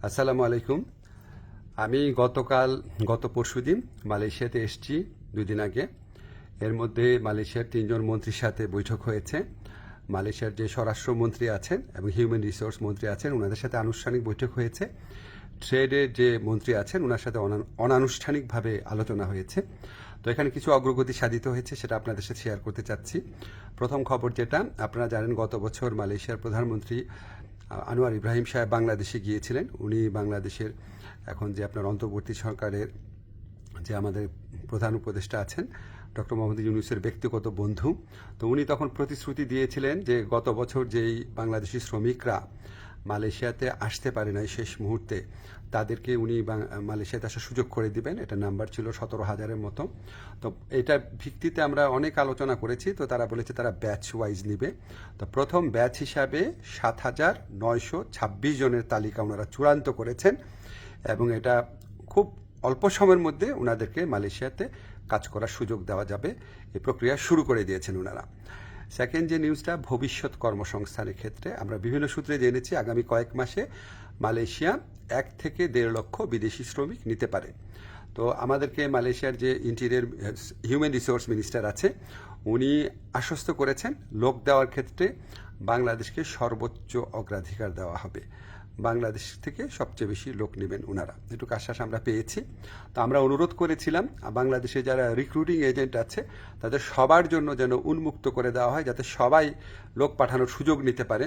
আসসালামু আলাইকুম। আমি গত পরশুদিন মালয়েশিয়াতে এসেছি 2 দিন আগে। এর মধ্যে মালয়েশিয়ার 3জন মন্ত্রীর সাথে বৈঠক হয়েছে। মালয়েশিয়ার যে স্বরাষ্ট্রমন্ত্রী আছেন এবং হিউম্যান রিসোর্স মন্ত্রী আছেন ওনাদের সাথে আনুষ্ঠানিক বৈঠক হয়েছে। ট্রেডের যে মন্ত্রী আছেন ওনার সাথে অনানুষ্ঠানিকভাবে আলোচনা হয়েছে। তো এখানে কিছু অগ্রগতি সাধিত হয়েছে, সেটা আপনাদের সাথে শেয়ার করতে চাচ্ছি। প্রথম খবর যেটা আপনারা জানেন, গত বছর মালয়েশিয়ার প্রধানমন্ত্রী আনোয়ার ইব্রাহিম সাহেব বাংলাদেশে গিয়েছিলেন। উনি বাংলাদেশের এখন যে আপনার অন্তর্বর্তী সরকারের যে আমাদের প্রধান উপদেষ্টা আছেন ডক্টর মোহাম্মদ ইউনূসের ব্যক্তিগত বন্ধু। তো উনি তখন প্রতিশ্রুতি দিয়েছিলেন যে গত বছর যেই বাংলাদেশি শ্রমিকরা মালয়েশিয়াতে আসতে পারে নাই শেষ মুহূর্তে, তাদেরকে উনি মালয়েশিয়াতে আসার সুযোগ করে দিবেন। এটা নাম্বার ছিল 17,000-এর মতো। তো এটার ভিত্তিতে আমরা অনেক আলোচনা করেছি। তো তারা বলেছে তারা ব্যাচ ওয়াইজ নিবে। তো প্রথম ব্যাচ হিসাবে 7,926 জনের তালিকা ওনারা চূড়ান্ত করেছেন এবং এটা খুব অল্প সময়ের মধ্যে ওনাদেরকে মালয়েশিয়াতে কাজ করার সুযোগ দেওয়া যাবে, এই প্রক্রিয়া শুরু করে দিয়েছেন ওনারা। সেকেন্ড যে নিউজটা, ভবিষ্যৎ কর্মসংস্থানের ক্ষেত্রে আমরা বিভিন্ন সূত্রে জেনেছি আগামী কয়েক মাসে মালয়েশিয়া 1 থেকে 1.5 লক্ষ বিদেশি শ্রমিক নিতে পারে। তো আমাদেরকে মালয়েশিয়ার যে ইন্টেরিয়র হিউম্যান রিসোর্স মিনিস্টার আছে উনি আশ্বস্ত করেছেন লোক দেওয়ার ক্ষেত্রে বাংলাদেশকে সর্বোচ্চ অগ্রাধিকার দেওয়া হবে। বাংলাদেশ থেকে সবচেয়ে বেশি লোক নেবেন ওনারা, এটুকু আশ্বাস আমরা পেয়েছি। তো আমরা অনুরোধ করেছিলাম বাংলাদেশে যারা রিক্রুটিং এজেন্ট আছে তাদের সবার জন্য যেন উন্মুক্ত করে দেওয়া হয়, যাতে সবাই লোক পাঠানোর সুযোগ নিতে পারে।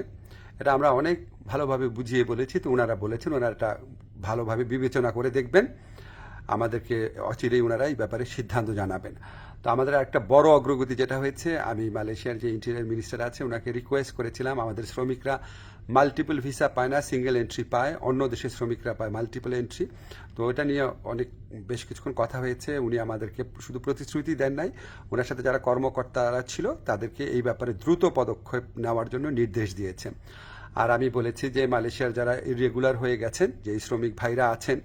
এটা আমরা অনেক ভালোভাবে বুঝিয়ে বলেছি। তো ওনারা বলেছেন ওনারা এটা ভালোভাবে বিবেচনা করে দেখবেন, আমাদেরকে অচিরেই ওনারা এই ব্যাপারে সিদ্ধান্ত জানাবেন। তো আমাদের একটা বড় অগ্রগতি যেটা হয়েছে, আমি মালয়েশিয়ার যে ইন্টেরিয়র মিনিস্টার আছে ওনাকে রিকোয়েস্ট করেছিলাম, আমাদের শ্রমিকরা মাল্টিপল ভিসা পায় না, সিঙ্গেল এন্ট্রি পায়, অন্য দেশের শ্রমিকরা পায় মাল্টিপল এন্ট্রি। তো এটা নিয়ে বেশ কিছুক্ষণ কথা হয়েছে। উনি আমাদেরকে শুধু প্রতিশ্রুতি দেন নাই, ওনার সাথে যারা কর্মকর্তারা ছিল তাদেরকে এই ব্যাপারে দ্রুত পদক্ষেপ নেওয়ার জন্য নির্দেশ দিয়েছেন। আর আমি বলেছি যে মালয়েশিয়ার যারা ইরেগুলার হয়ে গেছেন, যে শ্রমিক ভাইরা আছেন,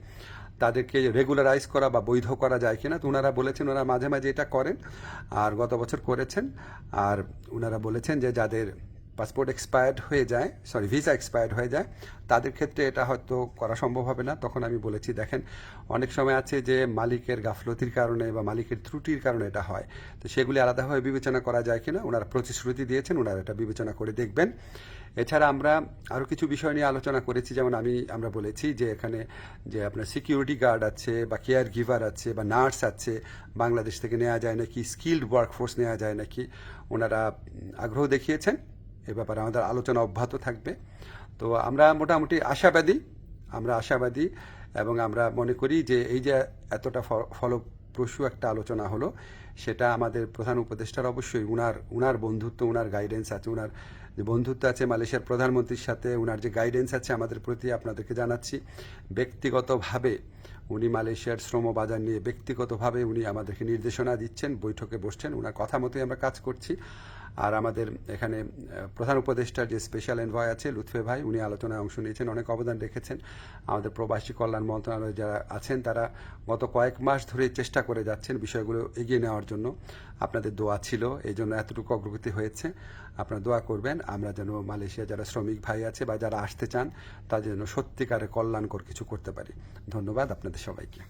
তাদেরকে রেগুলারাইজ করা বা বৈধ করা যায় কিনা। তো ওনারা বলেছেন ওনারা মাঝে মাঝে এটা করেন, আর গত বছর করেছেন। আর ওনারা বলেছেন যে যাদের পাসপোর্ট এক্সপায়ার্ড হয়ে যায়, ভিসা এক্সপায়ার্ড হয়ে যায়, তাদের ক্ষেত্রে এটা হয়তো করা সম্ভব হবে না। তখন আমি বলেছি দেখেন অনেক সময় আছে যে মালিকের গাফলতির কারণে বা মালিকের ত্রুটির কারণে এটা হয়, তো সেগুলি আলাদাভাবে বিবেচনা করা যায় কিনা ওনারা প্রতিশ্রুতি দিয়েছেন, ওনারা এটা বিবেচনা করে দেখবেন। এছাড়া আমরা আরও কিছু বিষয় নিয়ে আলোচনা করেছি, যেমন আমরা বলেছি যে এখানে যে আপনার সিকিউরিটি গার্ড আছে বা কেয়ার গিভার আছে বা নার্স আছে, বাংলাদেশ থেকে নেওয়া যায় নাকি, স্কিল্ড ওয়ার্কফোর্স নেওয়া যায় নাকি। ওনারা আগ্রহ দেখিয়েছেন, এ ব্যাপারে আমাদের আলোচনা অব্যাহত থাকবে। তো আমরা মোটামুটি আশাবাদী এবং আমরা মনে করি যে এই যে এতটা ফলপ্রসূ একটা আলোচনা হলো, সেটা আমাদের প্রধান উপদেষ্টার অবশ্যই উনার বন্ধুত্ব, উনার গাইডেন্স আছে, উনার যে বন্ধুত্ব আছে মালয়েশিয়ার প্রধানমন্ত্রীর সাথে, উনার যে গাইডেন্স আছে আমাদের প্রতি, আপনাদেরকে জানাচ্ছি। ব্যক্তিগতভাবে উনি মালয়েশিয়ার শ্রম বাজার নিয়ে ব্যক্তিগতভাবে উনি আমাদেরকে নির্দেশনা দিচ্ছেন, বৈঠকে বসছেন, ওনার কথা মতোই আমরা কাজ করছি। আর আমাদের এখানে প্রধান উপদেষ্টার যে স্পেশাল এনভয় আছে লুৎফে ভাই, উনি আলোচনায় অংশ নিয়েছেন, অনেক অবদান রেখেছেন। আমাদের প্রবাসী কল্যাণ মন্ত্রণালয়ে যারা আছেন তারা গত কয়েক মাস ধরে চেষ্টা করে যাচ্ছেন বিষয়গুলো এগিয়ে নেওয়ার জন্য। আপনাদের দোয়া ছিল, এই জন্য এতটুকু অগ্রগতি হয়েছে। আপনারা দোয়া করবেন আমরা যেন মালয়েশিয়া যারা শ্রমিক ভাই আছে বা যারা আসতে চান তাদের যেন সত্যিকারে কল্যাণকর কিছু করতে পারি। ধন্যবাদ আপনাদের সবাইকে।